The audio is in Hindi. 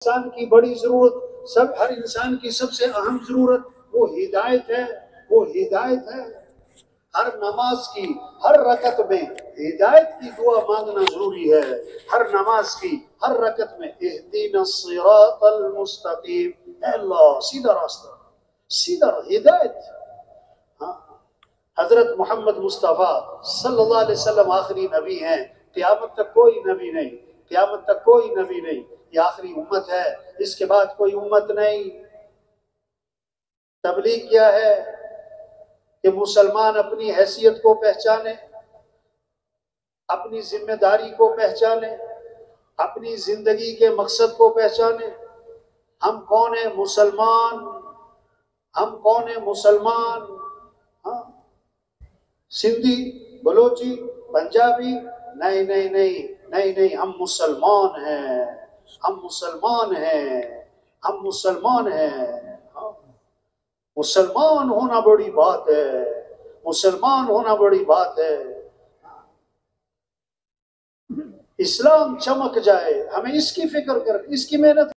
इंसान की बड़ी जरूरत, सब हर इंसान की सबसे अहम जरूरत वो हिदायत है। वो हिदायत है। हर नमाज की हर रकत में हिदायत की दुआ मांगना जरूरी है। हर नमाज की हर रकत में इहदीना सिरातल मुस्तकीम, अल्लाह सीधा रास्ता, सीधा हिदायत। हाँ, हजरत मोहम्मद मुस्तफ़ा सल्लल्लाहु अलैहि वसल्लम आखिरी नबी हैं। क़यामत तक कोई नबी नहीं, क़यामत तक कोई नबी नहीं। ये आखिरी उम्मत है, इसके बाद कोई उम्मत नहीं। तबलीग क्या है कि मुसलमान अपनी हैसियत को पहचाने, अपनी जिम्मेदारी को पहचाने, अपनी जिंदगी के मकसद को पहचाने। हम कौन है मुसलमान, हम कौन है मुसलमान। हाँ, सिंधी, बलोची, पंजाबी, नहीं नहीं नहीं नहीं नहीं, हम मुसलमान हैं, हम मुसलमान हैं, हम मुसलमान हैं। हाँ, मुसलमान होना बड़ी बात है, मुसलमान होना बड़ी बात है। इस्लाम चमक जाए, हमें इसकी फिक्र कर, इसकी मेहनत